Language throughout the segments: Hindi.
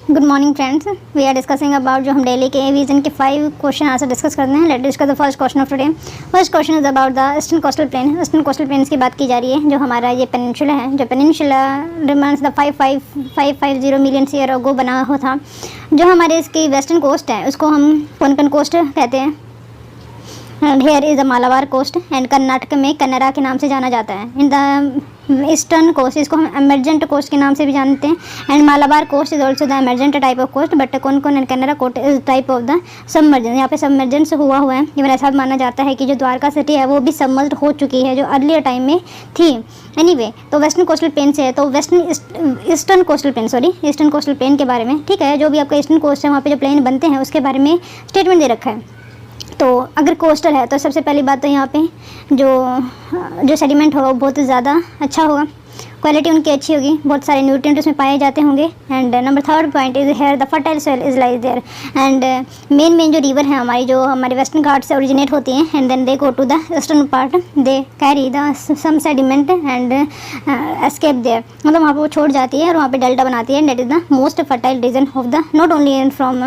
Good morning friends, we are discussing about जो हम डेली के विजन के 5 क्वेश्चन आंसर डिस्कस करते हैं। Let discuss the first question of today. First question is about the eastern coastal plane. Eastern coastal planes की बात की जा रही है। जो हमारा ये पेनिनसुला है, जो peninsula remains the 550 million year ago बना हुआ था। जो हमारे इसकी वेस्टर्न कोस्ट है उसको हम कोंकण कोस्ट कहते हैं। Here is the Malabar coast and Karnataka में कन्नरा के नाम से जाना जाता है। इन द ईस्टर्न कोस्ट इसको हम एमरजेंट कोस्ट के नाम से भी जानते हैं। And Malabar coast is also the emergent type of coast, but Konkan and Kanara coast is type of the submergence. यहाँ पे सबमर्जेंस हुआ है। इवन ऐसा माना जाता है कि जो द्वारका सिटी है वो भी सबमर्ज हो चुकी है, जो अर्लियर टाइम में थी। एनीवे, तो वेस्टर्न कोस्टल प्लेन से है, तो ईस्टर्न कोस्टल प्लेन के बारे में, ठीक है, जो भी आपका ईस्टर्न कोस्ट है वहाँ पे जो प्लेन बनते हैं उसके बारे में स्टेटमेंट दे रखा है। तो अगर कोस्टल है तो सबसे पहली बात तो यहाँ पे जो सेडिमेंट होगा वो बहुत ज़्यादा अच्छा होगा, क्वालिटी उनकी अच्छी होगी, बहुत सारे न्यूट्रिएंट उसमें पाए जाते होंगे। And number third point is here the fertile soil is lies there. And main जो रिवर है हमारी, जो हमारे वेस्टर्न घाट से ओरिजिनेट होती हैं and then they go to the eastern part, they carry the some sediment and escape there. मतलब वहाँ पर वो छोड़ जाती है और वहाँ पे डेल्टा बनाती है। That is the most fertile region of the not only from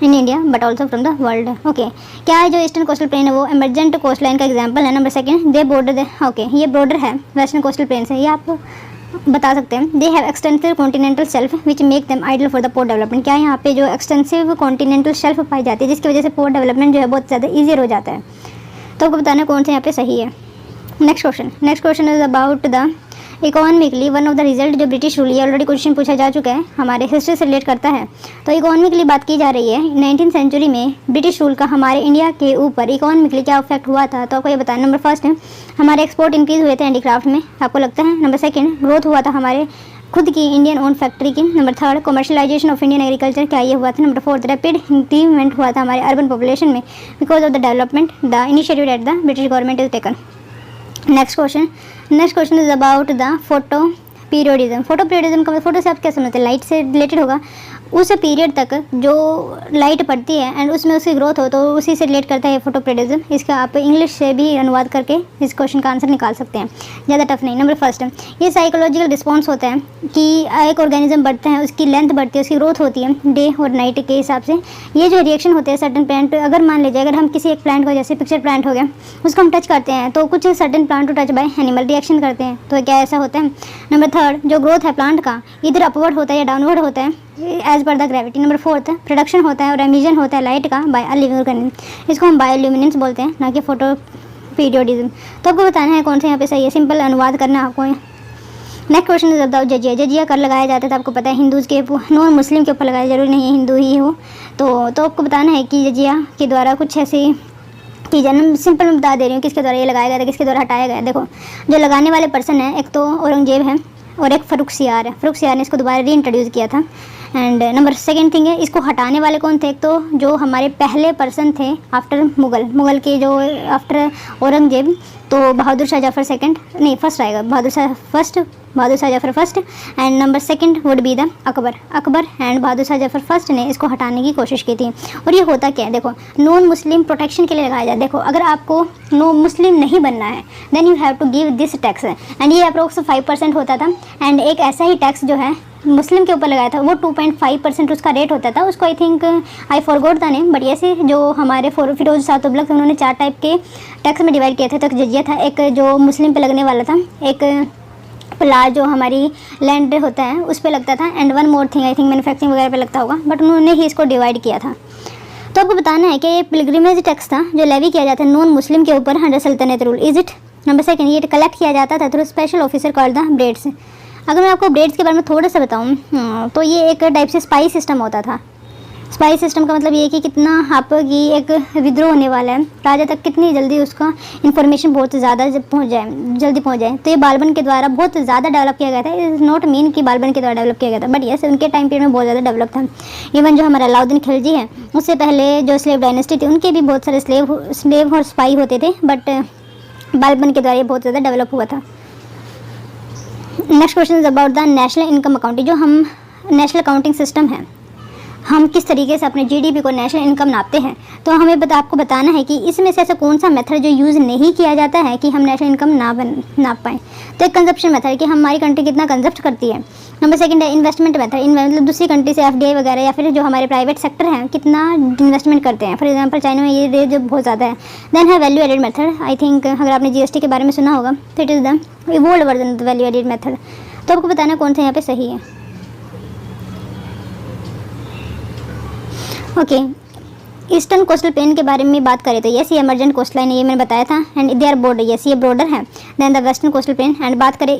in India but also from the world. Okay, क्या है जो ईस्टर्न कोस्टल प्लेन है वो एमरजेंट कोस्ट लाइन का एग्जाम्पल है। Number second, they border, okay, ये बॉर्डर है वेस्टर्न कोस्टल प्लेन से, ये आप बता सकते हैं। They have extensive continental shelf which make them ideal for the port development. क्या यहाँ पे जो एक्सटेंसिव कॉन्टिनेंटल शेल्फ पाई जाती है जिसकी वजह से पोर्ट डेवलपमेंट जो है बहुत ज़्यादा ईजियर हो जाता है। तो आपको बताना कौन सा यहाँ पे सही है। Next question is about the economically one of the result जो ब्रिटिश रूल, ये ऑलरेडी क्वेश्चन पूछा जा चुका है, हमारे हिस्ट्री से रिलेट करता है। तो इकोनॉमिकली बात की जा रही है। 19th सेंचुरी में ब्रिटिश रूल का हमारे इंडिया के ऊपर इकोनॉमिकली क्या इफेक्ट हुआ था, तो आपको ये बताना। नंबर फर्स्ट है हमारे एक्सपोर्ट इंक्रीज हुए थे हैंडीक्राफ्ट में, आपको लगता है। नंबर सेकंड, ग्रोथ हुआ था हमारे खुद की इंडियन ओन फैक्ट्री की। Number third, commercialisation of Indian agriculture, क्या ये हुआ था। नंबर फोर्थ, रैपिड इंक्रीमेंट हुआ था हमारे अर्बन पॉपुलेशन में because of the development the initiative at the British government is taken. Next question is about the photo periodism. Photo periodism का फोटो से आप क्या समझते हैं, लाइट से रिलेटेड होगा। उस पीरियड तक जो लाइट पड़ती है एंड उसमें उसकी ग्रोथ हो तो उसी से रिलेट करता है फोटो पीरियडिज्म। इसका आप इंग्लिश से भी अनुवाद करके इस क्वेश्चन का आंसर निकाल सकते हैं, ज़्यादा टफ नहीं। नंबर फर्स्ट, ये साइकोलॉजिकल रिस्पॉन्स होता है कि एक ऑर्गेनिज्म बढ़ता है, उसकी लेंथ बढ़ती है, उसकी ग्रोथ होती है डे और नाइट के हिसाब से। ये जो रिएक्शन होते हैं सर्टन प्लांट, अगर मान लीजिए अगर हम किसी एक प्लांट को, जैसे पिक्चर प्लांट हो गया, उसको हम टच करते हैं तो कुछ certain plant to touch by animal reaction करते हैं, तो क्या ऐसा होता है। नंबर थर्ड, जो ग्रोथ है प्लांट का इधर अपवर्ड होता है या डाउनवर्ड होता है as per the gravity. Number fourth, production होता है और एमिशन होता है लाइट का बाय अ लिविंग ऑर्गेनिज्म, इसको हम बायोल्यूमिनेंस बोलते हैं, ना कि फोटो पीरियडिज्म। तो आपको बताना है कौन सा यहाँ पे सही है, सिंपल अनुवाद करना है आपको। Next question is about jizya. जजिया कर लगाया जाता था, आपको पता है, हिंदूज़ के नॉन मुस्लिम के ऊपर लगाया, जरूरी नहीं है हिंदू ही हो। तो आपको बताना है कि जजिया के द्वारा कुछ ऐसी चीज़ें, मैं सिंपल में बता दे रही हूँ किसके द्वारा ये लगाया गया था, किसके द्वारा हटाया गया। देखो, जो लगाने वाले पर्सन है, एक तो औरंगजेब है और एक फर्रुखसियार है। फर्रुखसियार ने इसको दोबारा री इंट्रोड्यूस किया था। एंड नंबर सेकेंड थिंग है, इसको हटाने वाले कौन थे, एक तो जो हमारे पहले पर्सन थे आफ्टर मुगल के, जो आफ्टर औरंगजेब, तो बहादुर शाह जफर सेकंड, नहीं फर्स्ट आएगा, Bahadur Shah Zafar first. And number second would be the Akbar and Bahadur Shah Zafar first ने इसको हटाने की कोशिश की थी। और ये होता क्या है, देखो, नॉन मुस्लिम प्रोटेक्शन के लिए लगाया जाए। देखो, अगर आपको नॉन मुस्लिम नहीं बनना है then you have to give this tax, and ये अप्रोक्स 5% होता था। एंड एक ऐसा ही टैक्स जो है मुस्लिम के ऊपर लगाया था, वो 2.5% उसका रेट होता था। उसको I think I forgot the name, but ऐसे जो हमारे फिरोज शाह तुगलक थे उन्होंने 4 टाइप के टैक्स में डिवाइड किए थे। तो एक जजिया था, एक जो मुस्लिम पे लगने वाला था, एक प्लाट जो हमारी लैंड होता है उस पे लगता था, and one more thing I think manufacturing वगैरह पे लगता होगा, बट उन्होंने ही इसको डिवाइड किया था। तो आपको बताना है कि ये पिलग्रिमेज टैक्स था जो लेवी किया जाता है नॉन मुस्लिम के ऊपर अंडर सल्तनत rule, is it. Number second, ये कलेक्ट किया जाता था through special officer called the breads. अगर मैं आपको ब्रेड्स के बारे में थोड़ा सा बताऊं तो ये एक टाइप से स्पाई सिस्टम होता था। स्पाई सिस्टम का मतलब ये है कि कितना आपकी एक विद्रोह होने वाला है, राजा तक कितनी जल्दी उसका इन्फॉर्मेशन बहुत ज़्यादा जल्दी पहुंच जाए। तो ये बालबन के द्वारा बहुत ज़्यादा डेवलप किया गया था। इज नॉट मीन कि बालबन के द्वारा डेवलप किया गया था, बट यस उनके टाइम पीरियड में बहुत ज़्यादा डेवलप था। इवन जो हमारा अलाउद्दीन खिलजी है, उससे पहले जो स्लेव डायनेस्टी थी उनके भी बहुत सारे स्लेव और स्पाई होते थे, बट बालबन के द्वारा ये बहुत ज़्यादा डेवलप हुआ था। Next question is about the national income accounting. जो हम नेशनल अकाउंटिंग सिस्टम है, हम किस तरीके से अपने जीडीपी को, नेशनल इनकम नापते हैं, तो हमें आपको बताना है कि इसमें से ऐसा कौन सा मेथड जो यूज़ नहीं किया जाता है कि हम नेशनल इनकम नाप पाएँ। तो एक कंजप्शन मेथड कि हमारी कंट्री कितना कंजप्ट करती है। नंबर सेकंड है इन्वेस्टमेंट मेथड, मतलब दूसरी कंट्री से एफडीआई वगैरह या फिर जो हमारे प्राइवेट सेक्टर हैं कितना इन्वेस्टमेंट करते हैं। फॉर एग्जांपल चाइना में ये रेट जो बहुत ज़्यादा है। देन है value added method, I think अगर आपने जीएसटी के बारे में सुना होगा तो it is the evolved version of the value added method. तो आपको बताना कौन सा यहाँ पे सही है। ओके, ईस्टर्न कोस्टल प्लेन के बारे में बात करें तो यस ये इमरजेंट कोस्ट लाइन है, ये मैंने बताया था। And they are border, yes ये बॉर्डर है। Then the western coastal plain, and बात करें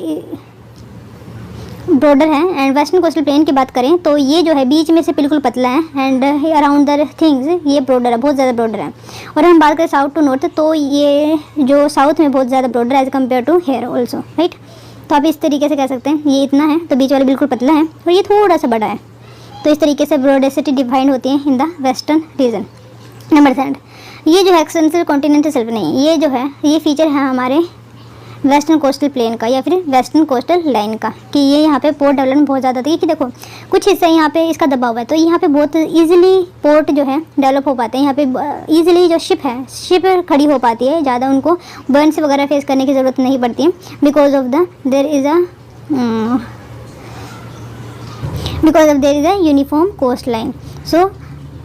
बॉर्डर है एंड वेस्टर्न कोस्टल प्लेन की बात करें तो ये जो है बीच में से बिल्कुल पतला है एंड अराउंड द थिंग्स ये ब्रॉडर है, बहुत ज़्यादा ब्रॉडर है। और हम बात करें साउथ टू नॉर्थ तो ये जो साउथ में बहुत ज़्यादा ब्रॉडर है as compare to here also, right. तो आप इस तरीके से कह सकते हैं ये इतना है तो बीच वाला बिल्कुल पतला है और ये थोड़ा सा बड़ा है। तो इस तरीके से ब्रॉडेसिटी डिफाइंड होती है in the western region. Number 3, ये जो है एक्सटेंसिव कॉन्टिनेंटल शेल्फ नहीं, ये जो है ये फीचर है हमारे वेस्टर्न कोस्टल प्लेन का या फिर वेस्टर्न कोस्टल लाइन का कि ये यहाँ पे पोर्ट डेवलपमेंट बहुत ज़्यादा थी कि देखो कुछ हिस्सा यहाँ पे इसका दबा हुआ है तो यहाँ पे बहुत इजीली पोर्ट जो है डेवलप हो पाते हैं। यहाँ पे इजीली जो शिप खड़ी हो पाती है, ज़्यादा उनको बर्न्स वगैरह फेस करने की ज़रूरत नहीं पड़ती है because of there is a uniform coastline. So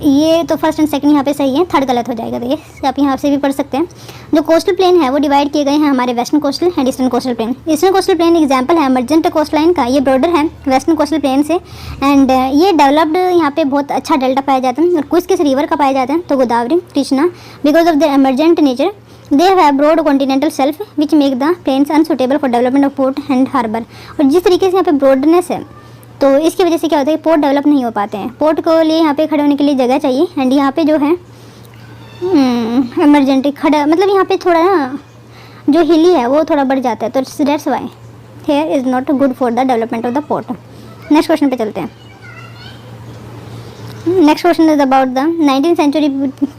ये तो फर्स्ट एंड सेकंड यहाँ पे सही है, थर्ड गलत हो जाएगा। देखिए आप यहाँ से भी पढ़ सकते हैं जो कोस्टल प्लेन है वो डिवाइड किए गए हैं हमारे western coastal and eastern coastal plane. Eastern coastal plane example है इमरजेंट कोस्ट लाइन का, ये बॉर्डर है वेस्टर्न कोस्टल प्लेन से एंड ये डेवलप्ड यहाँ पे बहुत अच्छा डेल्टा पाया जाता है। और किस रिवर का पाया जाता है तो Godavari, Krishna, because of the emergent nature they have broad continental shelf which make the plains unsuitable for development of port and harbour. और जिस तरीके से यहाँ पे ब्रॉडनेस है तो इसकी वजह से क्या होता है कि पोर्ट डेवलप नहीं हो पाते हैं। पोर्ट को लिए यहाँ पे खड़े होने के लिए जगह चाहिए एंड यहाँ पे जो है इमरजेंट खड़ा मतलब यहाँ पे थोड़ा ना जो हिली है वो थोड़ा बढ़ जाता है तो that's why here is not good for the development of the port. Next question पे चलते हैं। Next question is about the 19th century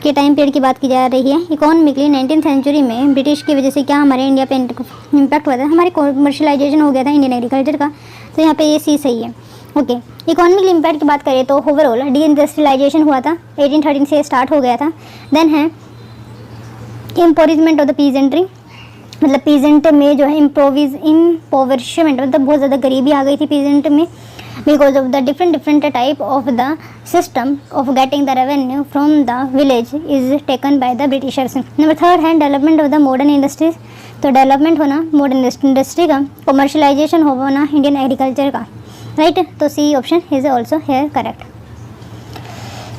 के टाइम पीरियड की बात की जा रही है। इकोनॉमिकली 19th सेंचुरी में ब्रिटिश की वजह से क्या हमारे इंडिया पे इम्पैक्ट हुआ था, हमारे कमर्शलाइजेशन हो गया था इंडियन एग्रीकल्चर का। तो यहाँ पे ये सी सही है। ओके, इकोनॉमिकल इम्पैक्ट की बात करें तो ओवरऑल डी इंडस्ट्रियलाइजेशन हुआ था 1813 से स्टार्ट हो गया था। देन है इम्पोरिजमेंट ऑफ द पीजेंट्री, मतलब पीजेंट में जो है इम्पोवरिशमेंट मतलब बहुत ज़्यादा गरीबी आ गई थी पीजेंट में because of the different type of the system of getting the revenue from the village is taken by the Britishers. Number 3 है development of the modern industries, तो डेवलपमेंट होना मॉडर्न इंडस्ट्री का, कमर्शलाइजेशन होना इंडियन एग्रीकल्चर का, राइट। तो C option is also here correct.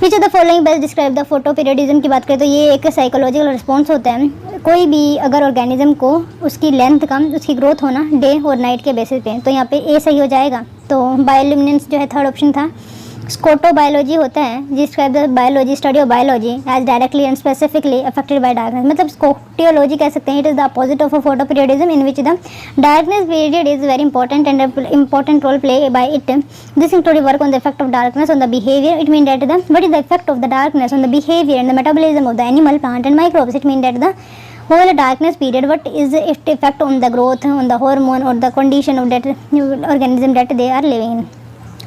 Which of the following best describe the photo periodism की बात करें तो ये एक साइकोलॉजिकल रिस्पॉन्स होता है कोई भी अगर ऑर्गेनिज्म को उसकी लेंथ का उसकी ग्रोथ होना डे और नाइट के बेसिस पे। तो यहाँ पे ए सही हो जाएगा। तो बायोल्यूमिनेंस जो है थर्ड ऑप्शन था। स्कोटोबायोलॉजी होता है describe the biology study of biology as directly and specifically affected by darkness, मतलब स्कोटियोलॉजी कह सकते हैं। It is the opposite of a photo periodism in which the darkness period is very important and important role play by it. This include work on the effect of darkness on the behaviour. It mean that the what is the effect of the darkness on the behaviour and the metabolism of the animal, plant and microbes. It mean that the whole darkness period what is its effect on the growth on the hormone or the condition of that organism that they are living in।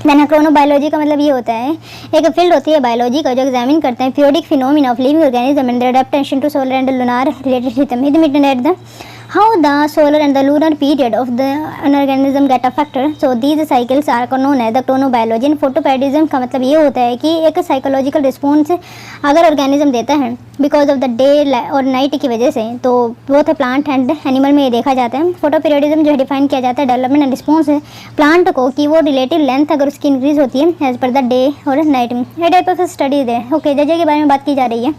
Then chronobiology का मतलब ये होता है एक फील्ड होती है बायोलॉजी का जो एग्जामिन करते हैं periodic phenomena of living organism and their adaptation to solar and lunar related rhythm. It mean that the how the solar and the lunar period of the an organism get affected, so these cycles are known as the chronobiology। and photoperiodism का मतलब ये होता है कि एक साइकोलॉजिकल रिस्पॉन्स अगर ऑर्गेनिज्म देता है बिकॉज ऑफ द डे और नाइट की वजह से, तो बोथ प्लांट एंड एनिमल में ये देखा जाता है। फोटोपीरियडिज्म जो है डिफाइन किया जाता है डेवलपमेंट एंड रिस्पॉन्स है प्लांट को कि वो रिलेटिव लेंथ अगर उसकी इंक्रीज होती है एज पर द डे और नाइट में। ये टाइप ऑफ स्टडीज है। ओके, जजे के बारे में बात की जा रही है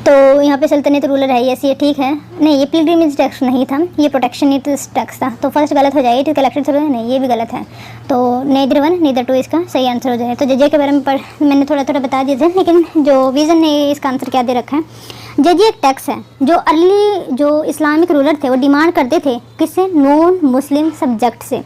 तो यहाँ पे सल्तनत रूलर है, यस ये ठीक है। नहीं, ये पिलग्रिमेज टैक्स नहीं था, ये प्रोटेक्शनिस्ट टैक्स था। तो फर्स्ट गलत हो जाएगी, कलेक्टेड थ्रू नहीं, ये भी गलत है। तो नेदर 1 नेदर 2 इसका सही आंसर हो जाए। तो जजे के बारे में मैंने थोड़ा थोड़ा बता दिया था, लेकिन जो विजन ने इसका आंसर क्या दे रखा है, जजी एक टैक्स है जो अर्ली जो इस्लामिक रूलर थे वो डिमांड करते थे किससे, नॉन मुस्लिम सब्जेक्ट से।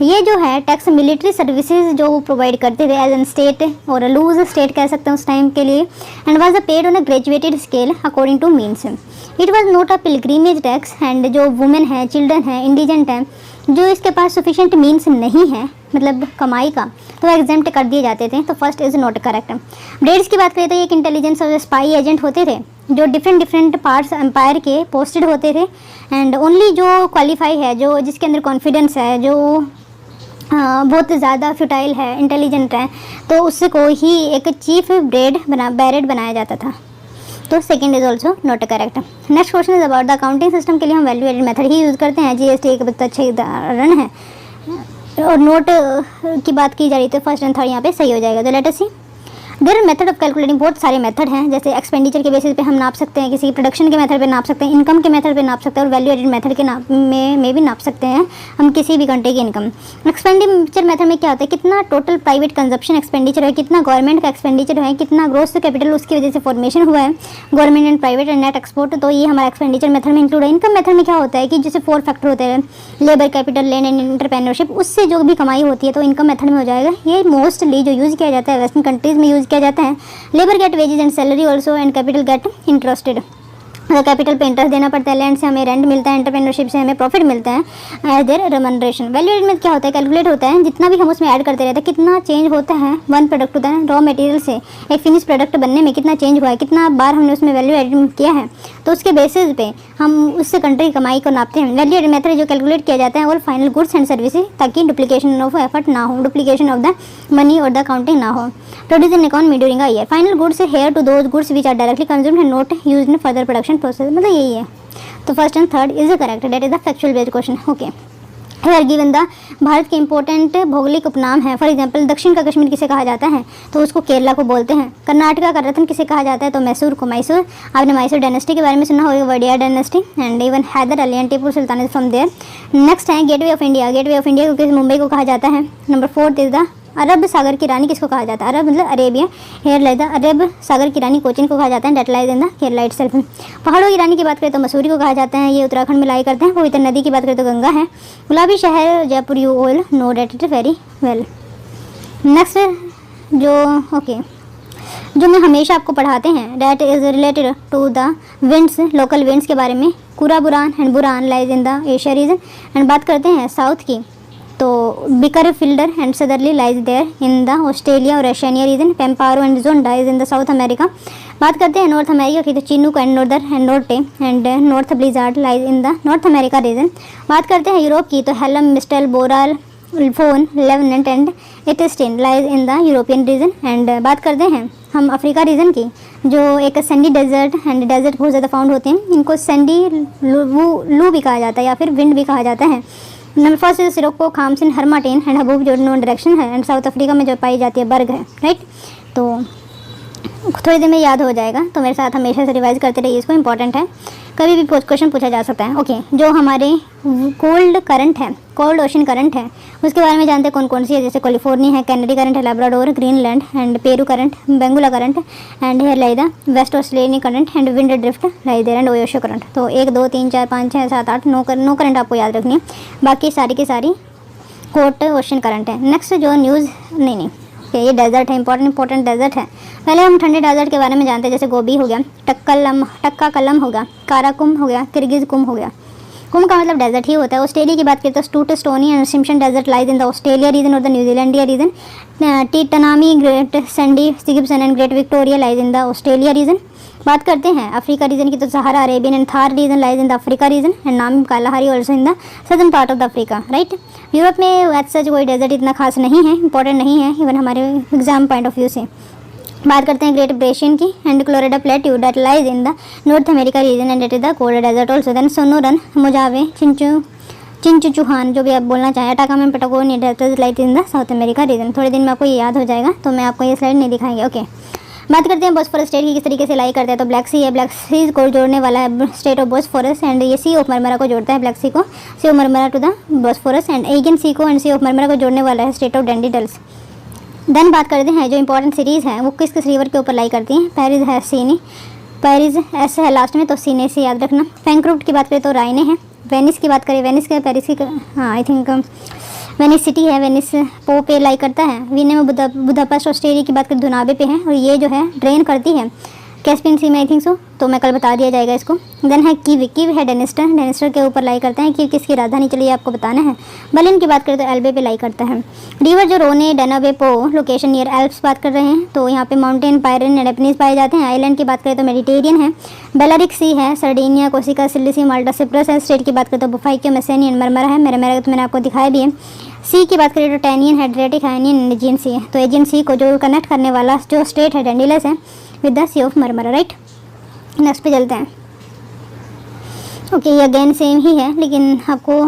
ये जो है टैक्स मिलिट्री सर्विसेज जो प्रोवाइड करते थे एज एन स्टेट और लूज स्टेट कह सकते हैं उस टाइम के लिए, and was paid on a graduated scale according two means. It was not a pilgrimage tax and जो वुमेन है, चिल्ड्रन है, इंडिजेंट है, जो इसके पास सफिशिएंट मीन्स नहीं है, मतलब कमाई का, तो एग्जेम्प्ट कर दिए जाते थे। तो first is not correct. Breads की बात करें तो ये एक इंटेलिजेंस और स्पाई एजेंट होते थे जो डिफरेंट पार्ट्स एम्पायर के पोस्टेड होते थे, एंड ओनली जो क्वालिफाई है, जो जिसके अंदर कॉन्फिडेंस है, जो बहुत ज़्यादा फ्यूटाइल है, इंटेलिजेंट है, तो उसको ही एक चीफ बैरेड बनाया जाता था। तो second is also not correct. Next question is about the accounting system के लिए हम वैल्यू एडेड मेथड ही यूज़ करते हैं। जीएसटी एक बहुत अच्छा उदाहरण है। और नोट की बात की जा रही तो फर्स्ट एंड थर्ड यहाँ पे सही हो जाएगा। तो let us see their method of calculating, बहुत सारे मेथड हैं, जैसे एक्सपेंडिचर के बेसिस पे हम नाप सकते हैं, किसी प्रोडक्शन के मेथड पे नाप सकते हैं, इनकम के मेथड पे नाप सकते हैं, और वैल्यू एडेड मेथड के में भी नाप सकते हैं हम किसी भी कंट्री की इनकम। एक्सपेंडिचर मेथड में क्या होता है, कितना टोटल प्राइवेट कंजप्शन एक्सपेंडिचर है, कितना गवर्नमेंट का एक्सपेंडिचर है, कितना ग्रोस कैपिटल उसकी वजह से फॉर्मेशन हुआ है, government and private and net export, तो ये हमारा एक्सपेंडिचर मेथड में इंक्लूड है। इनकम मेथड में क्या होता है कि जैसे 4 फैक्टर होते हैं, labour capital, land and entrepreneurship, उससे जो भी कमाई होती है तो इनकम मेथड में हो जाएगा। ये मोस्टली जो यूज़ किया जाता है वेस्टर्न कंट्रीज़ में यूज़ किया जाता है। Labour get wages and salary also, and capital get interested, capital पे इंटरेस्ट देना पड़ता है, लैंड से हमें रेंट मिलता है, एंटरप्रेन्योरशिप से हमें प्रॉफिट मिलता है as their remuneration. Value added में क्या होता है, कैलकुलेट होता है जितना भी हम उसमें ऐड करते रहते हैं, कितना चेंज होता है वन प्रोडक्ट होता है रॉ मटेरियल से एक फिनिश प्रोडक्ट बनने में, कितना चेंज हुआ है, कितना बार हमने उसमें वैल्यू एडेड किया है, तो उसके बेसिस पे हम उससे कंट्री कमाई को नापते हैं। वैल्यू एडेड मेथड जो कैलकुलेट किया जाता है और फाइनल गुड्स एंड सर्विसेज, ताकि डुप्लीकेशन ऑफ एफर्ट ना हो, डुप्लीकेशन ऑफ द मनी और द अकाउंटिंग ना हो। Produce in economy during a year, final goods here to those goods which are directly consumed and not used in further production process, मतलब यही है। तो first and third is correct, that is the factual based question. Okay, here given the Bharat के इंपॉर्टेंट भौगोलिक उपनाम है। फॉर एग्जांपल दक्षिण का कश्मीर किसे कहा जाता है, तो उसको केरला को बोलते हैं। कर्नाटका का रत्न किसे कहा जाता है, तो मैसूर को। मैसूर, आपने मैसूर डायनेस्टी के बारे में सुना होगा, Wadiyar dynasty, and even Hyder Ali and Tipu Sultan is from there. Next है gateway of India, gateway of India को मुंबई को कहा जाता है। नंबर 4 इज द अरब सागर की रानी किसको कहा जाता है, अरब मतलब अरेबिया, हेयर लाइज द अरब सागर की रानी कोचिन को कहा जाता है, that lies in the Kerala itself. पहाड़ों की रानी की बात करें तो मसूरी को कहा जाता है, ये उत्तराखंड में लाई करते हैं। पवित्र नदी की बात करें तो गंगा है। गुलाबी शहर Jaipur, you all know that it very well. Next जो मैं हमेशा आपको पढ़ाते हैं, that is related to the winds, local winds के बारे में। Kara Buran and Buran lies in the Asia region. And बात करते हैं साउथ की, तो brickfielder and southerly lies there in the Australia और Oceania region. Pampero and Zonda is in the South America. बात करते हैं नॉर्थ अमेरिका की, तो Chinook and norther and Norte and north blizzard lies in the North America region. बात करते हैं यूरोप की, तो Helm, Mistral, Bora, Foehn, Levanter and Etesian lies in the European region. And बात करते हैं हम अफ्रीका रीजन की, जो एक सैंडी डेजर्ट एंड डेजर्ट बहुत ज़्यादा फाउंड होते हैं, इनको सैंडी लू भी कहा जाता है या फिर विंड भी कहा जाता है। Number first is Sirocco, Khamsin, Harmattan and Haboob जो नॉन डायरेक्शन है, एंड साउथ अफ्रीका में जो पाई जाती है बर्ग है, राइट। तो थोड़ी देर में याद हो जाएगा, तो मेरे साथ हमेशा से रिवाइज करते रहिए, इसको इंपॉर्टेंट है, कभी भी क्वेश्चन पूछा जा सकता है। ओके, जो हमारे कोल्ड करंट है, कोल्ड ओशन करंट है, उसके बारे में जानते हैं कौन कौन सी है, जैसे कैलिफोर्निया है, कैनेडी करंट है, Labrador, Greenland and Peru current, Benguela current and here lie the West Australian current and wind drift lie there and Oyashio current. तो 1 2 3 4 5 6 7 8 9 करंट आपको याद रखनी है, बाकी सारी की सारी कोल्ड ओशन करंट है। नेक्स्ट जो न्यूज़ नहीं ये डेजर्ट है, इंपॉर्टेंट डेजर्ट है। पहले हम ठंडे डेजर्ट के बारे में जानते हैं, जैसे गोबी हो गया, टक्का कलम हो गया, काराकुम हो गया, किर्गिज कुम हो गया। कुम का मतलब डेजर्ट ही होता है। ऑस्ट्रेलिया की बात करें तो Sturt, Stony and Simpson desert lies in the Australia region और the New Zealandia region. Tanami, Great Sandy, Gibson and Great Victoria lies in the Australia region. बात करते हैं अफ्रीका रीजन की, तो Sahara Arabian and Thar region lies in the Africa region and Namib Kalahari also in the southern part of the Africa, right. Europe में एज सच कोई डेजर्ट इतना खास नहीं है, इंपॉर्टेंट नहीं है इवन हमारे एग्जाम पॉइंट ऑफ व्यू से। बात करते हैं ग्रेट ब्रेशियन की and Colorado plateau that lies in the North America region and it is the cold desert also. Then Sonoran, Mojave, Chihuahuan जो भी आप बोलना चाहें, Atacama, Patagonia desert lies in the South America region. थोड़े दिन में आपको ये याद हो जाएगा, तो मैं आपको ये स्लाइड नहीं दिखाएंगे। ओके, बात करते हैं बॉस्फोरस स्टेट की किस तरीके से लाई करते हैं, तो ब्लैक सी है, ब्लैक सी को जोड़ने वाला है स्टेट ऑफ बॉस्फोरस एंड ये सी ऑफ मरमरा को जोड़ता है, ब्लैक सी को, Sea of Marmara to the Bosphorus and Aegean Sea को एंड सी ऑफ मरमरा को जोड़ने वाला है स्टेट ऑफ डेंडिडल्स। देन बात करते हैं जो इंपॉर्टेंट सीरीज़ हैं वो किस किस रिवर के ऊपर लाई करती हैं। पेरिस है, सीनी, पेरिस ऐसे है लास्ट में, तो सीने से याद रखना। फ्रैंकफर्ट की बात करें तो राइने है। वेनिस की बात करें, वेनिस के पेरिस की, हाँ आई थिंक वेनिस सिटी है, वेनिस पो पे लाई करता है। वीने में बुदापेस्ट ऑस्ट्रेलिया की बात करें धुनाबे पे है, और ये जो है ड्रेन करती है कैस्पियन सी में आई थिंक सो, तो मैं कल बता दिया जाएगा इसको। देन है कीव, कीव है डेनिस्टर, डेनिस्टर के ऊपर लाई करते हैं। कीव किसकी राजधानी, चलिए आपको बताना है। बर्लिन की बात करें तो एल्बे पे लाई करता है। रिवर जो रोने, डेनाबे, पो, लोकेशन नियर एल्प्स बात कर रहे हैं, तो यहाँ पे माउंटेन, पायरेन एंड एपनीज पाए जाते हैं। आइलैंड की बात करें तो मेडिटेरियन है। बेलारिक सी है, सर्डिनिया, कोसिका, सिलिसी, माल्टा, सिप्रस है। स्टेट की बात करें तो बुफाइक्यो, मेसेनी एंड मरमरा है। मेरा तो मैंने आपको दिखाया भी है। सी की बात करें तो टैनियन, एड्रियाटिक, आयनियन एंड एजियन सी है। तो एजियन सी को जो कनेक्ट करने वाला जो स्टेट है डेंडिलस है with the sea of Marmara, right. Next पे चलते हैं। ओके, ये अगेन सेम ही है, लेकिन आपको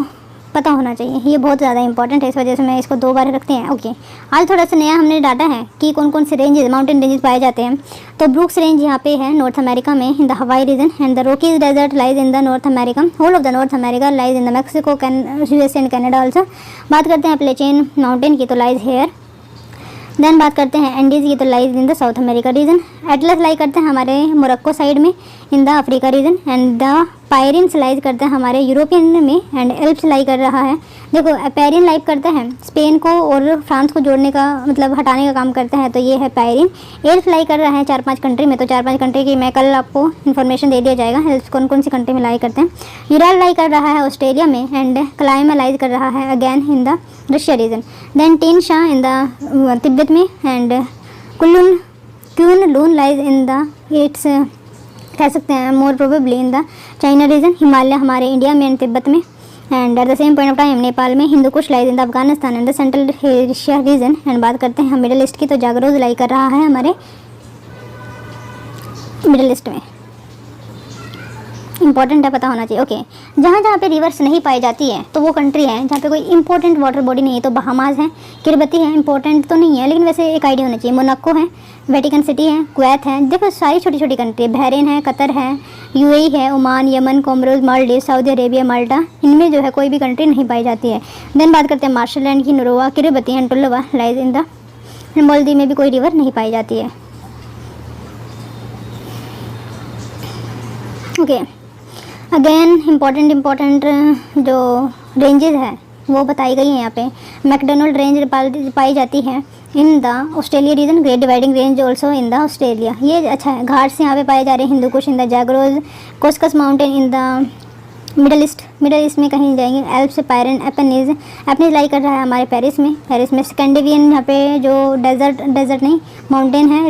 पता होना चाहिए, ये बहुत ज़्यादा इंपॉर्टेंट है, इस वजह से मैं इसको 2 बार रखते हैं। ओके, आज थोड़ा सा नया हमने डाटा है कि कौन कौन से रेंजेस, माउंटेन रेंजेस पाए जाते हैं। तो ब्रूक्स रेंज यहाँ पे है नॉर्थ अमेरिका में, in the Hawaii region, and the Rockies desert lies in the North America, whole of the North America lies in the Mexico, US and Canada also. बात करते हैं प्लेचेन माउंटेन की, तो लाइज हेयर। देन बात करते हैं एंडीज की, तो lies in the South America region. Atlas lie करते हैं हमारे मोरक्को साइड में, in the Africa region, and the Pyrenees lies करते हैं हमारे यूरोपियन में, एंड एल्प्स लाई कर रहा है। देखो, पैरिन लाइव करते हैं स्पेन को और फ्रांस को जोड़ने का, मतलब हटाने का काम करते हैं, तो ये है पैरिन। एल्प्स लाई कर रहा है 4-5 कंट्री में, तो 4-5 कंट्री की मैं कल आपको इन्फॉर्मेशन दे दिया जाएगा, एल्प्स कौन कौन सी कंट्री में लाई करते हैं। यूराल लाई कर रहा है ऑस्ट्रेलिया में, एंड क्लाइमा लाइज कर रहा है again in the Russia region. Then Tien Shan in the Tibet में, and Kunlun lies in the its, कह सकते हैं more probably in the China region. Himalaya हमारे इंडिया में एंड तिब्बत में, and at the same point of time Nepal में। Hindu Kush lies in the Afghanistan and the Central Asia region. And बात करते हैं हम मिडल ईस्ट की, तो जागरोज लाई कर रहा है हमारे मिडल ईस्ट में। इंपॉर्टेंट है, पता होना चाहिए। ओके, जहाँ जहाँ पे रिवर्स नहीं पाई जाती है तो वो कंट्री है जहाँ पे कोई इंपॉर्टेंट वाटर बॉडी नहीं है। तो बहामास है, किरबती है, इंपॉर्टेंट तो नहीं है लेकिन वैसे एक आइडिया होना चाहिए। मोनाको है, वेटिकन सिटी है, कुवैत है, देखो सारी छोटी छोटी कंट्री है। बहरीन है, कतर है, UAE है, Oman, Yemen, Comoros, Maldives, Saudi Arabia, Malta, इनमें जो है कोई भी कंट्री नहीं पाई जाती है। देन बात करते हैं मार्शलैंड की, Nauru, Kiribati and Tuvalu lies in the Maldives में भी कोई रिवर नहीं पाई जाती है। ओके, अगेन इम्पॉर्टेंट जो रेंजेस है वो बताई गई हैं यहाँ पे। मैकडोनल्ड रेंज पाई जाती है in the Australia region, Great Dividing Range also in the Australia, ये अच्छा है। घाट्स यहाँ पे पाए जा रहे हैं, Hindu Kush in the Zagros, Caucasus mountain in the Middle East में कहीं जाएंगे। एल्प्स, पायरेन, एपनीज लाई कर रहा है हमारे पेरिस में। स्कैंडिनेवियन यहाँ पे जो डेजर्ट नहीं माउंटेन है,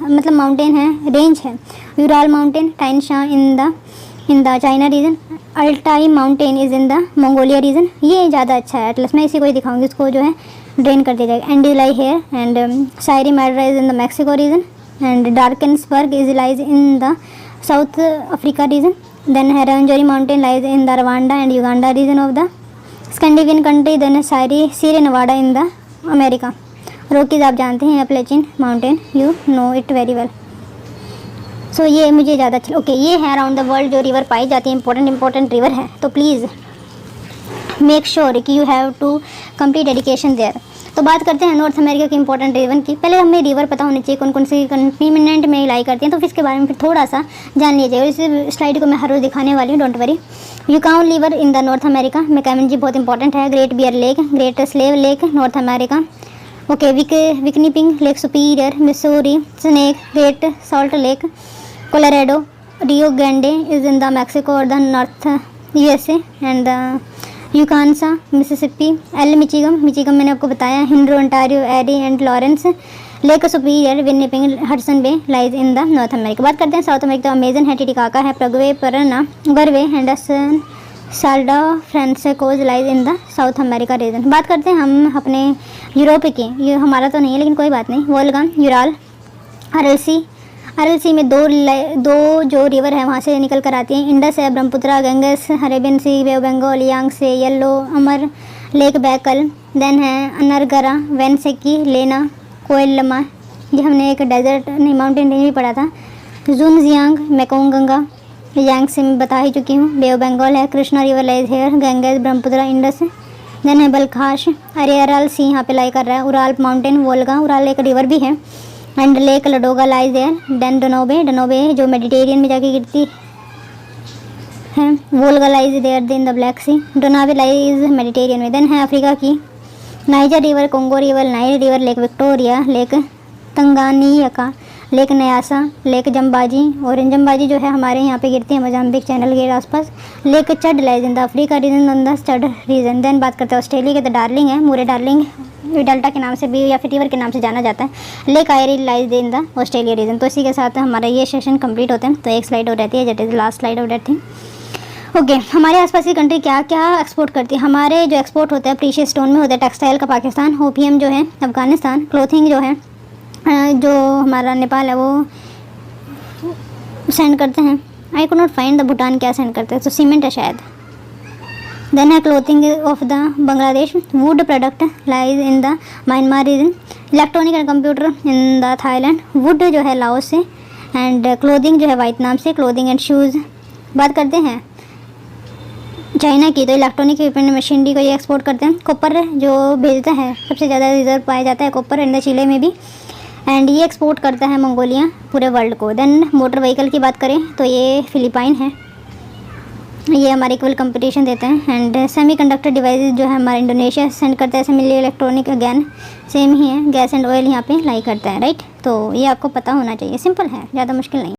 मतलब माउंटेन है, रेंज है। Ural mountain, Tien Shan in the China region. Altai mountain is in the Mongolia region, ये ज़्यादा अच्छा है। एटलस मैं इसी को ही दिखाऊंगी, इसको जो है ड्रेन कर दिया जाएगा। Andes lie here, and Sierra Madre is in the Mexico region, and Drakensberg is lies in the South Africa region. Then Rwenzori mountain lies in the Rwanda and Uganda region of the Scandinavian country. Then Sierra Nevada in the America. Rockies आप जानते हैं, Appalachian mountain, you know it very well. So ये मुझे ज़्यादा अच्छा। ओके, ये है अराउंड द वर्ल्ड जो रिवर पाई जाती है, इंपॉर्टेंट रिवर है। तो प्लीज़ मेक श्योर कि you have to complete education there. तो बात करते हैं नॉर्थ अमेरिका की इंपॉर्टेंट रिवर की। पहले हमें रिवर पता होनी चाहिए कौन कौन सी कंटिनेंट में लाई करती हैं, तो फिर इसके बारे में फिर थोड़ा सा जान लीजिएगा। इस स्लाइड को मैं हर रोज़ दिखाने वाली हूँ, don't worry. Yukon river in the North America, Mackenzie बहुत इंपॉर्टेंट है। Great Bear Lake, Great Slave Lake, North America. Okay, Winnipeg Lake Superior, Missouri, Snake, Great Salt Lake, Colorado, Rio Grande is in the Mexico और the North USA, and the Arkansas, Mississippi, L Michigan मैंने आपको बताया, हिंड्रो, Ontario, Erie and Lawrence, Lake Superior, Winnipeg, Hudson Bay lies in the North America. बात करते हैं साउथ अमेरिका, तो अमेजन है, टिटिकाका है, प्रगवे, परना, गरवे, Henderson, Salado, Francisco lies in the South America region. बात करते हैं हम अपने यूरोप की, ये हमारा तो नहीं है लेकिन कोई बात नहीं। वोल्गा, यूराल, RLC में दो जो रिवर है वहाँ से निकल कर आती हैं। इंडस है, Brahmaputra, Ganges, Arabian Sea, Bay of Bengal, Yangtze, Yellow, Amur, Lake Baikal. Then है अनरगरा, वेनसेकी, लेना, कोयलमा, ये हमने एक डेजर्ट नहीं माउंटेन रेंज भी पढ़ा था। जुनजियांग, मेकोंग गंगा, यांगसे में बता ही चुकी हूँ। बे ऑफ बंगाल है, Krishna river lies here, Ganges, Brahmaputra, Indus. Then है बलखाश, अरेराल सी यहाँ पे लाई कर रहा है। उराल माउंटेन, वोल्गा, उराल एक रिवर भी है, and Lake Ladoga lies there. Then Danube जो मेडिटेरियन में जाके गिरती है। Volga lies there in the Black Sea, Danube lies Mediterranean में। देन है अफ्रीका की Niger river, Congo river, Nile river, Lake Victoria, Lake Tanganyika, Lake Nyasa, Lake Zambezi, Orange Zambezi जो है हमारे यहाँ पे गिरती है मोजाम्बिक चैनल के आसपास। लेक चड lies in the Africa reason on the चड रीजन। देन बात करते हैं ऑस्ट्रेलिया के, द डार्लिंग है, मूरे डार्लिंग डेल्टा के नाम से भी या फिर रिवर के नाम से जाना जाता है। Lake Eyre lies in the Australia region. तो इसी के साथ हमारा ये सेशन कंप्लीट होता है। तो एक स्लाइड और रहती है, that is last slide of that thing. Okay, हमारे आसपास की कंट्री क्या क्या एक्सपोर्ट करती है? हमारे जो एक्सपोर्ट होता है प्रीशियस स्टोन में होता है टेक्सटाइल का पाकिस्तान, ओपीएम जो है अफगानिस्तान, क्लोथिंग जो है जो हमारा नेपाल है वो सेंड करते हैं। I could not find the Bhutan क्या सेंड करते हैं, तो सीमेंट है शायद। देन है clothing of the Bangladesh, wood product lies in the Myanmar region, electronic and computer in the Thailand, wood जो है लाओस से, एंड क्लोथिंग जो है वियतनाम से, क्लोथिंग एंड शूज़। बात करते हैं चाइना की, तो इलेक्ट्रॉनिक इक्विपमेंट मशीनरी को ये एक्सपोर्ट करते हैं। कॉपर जो भेजता है, सबसे ज़्यादा रिजर्व पाया जाता है कॉपर इन द चिले में भी, एंड ये एक्सपोर्ट करता है मंगोलिया पूरे वर्ल्ड को। देन मोटर व्हीकल की बात करें तो ये फिलिपाइन है, ये हमारे इक्वल कंपटीशन देते हैं। एंड सेमीकंडक्टर डिवाइसेस जो है हमारा इंडोनेशिया सेंड करता है। सिमिलरली इलेक्ट्रॉनिक अगैन सेम ही है, गैस एंड ऑयल यहाँ पे लाई करता है, राइट। तो ये आपको पता होना चाहिए, सिंपल है, ज़्यादा मुश्किल नहीं।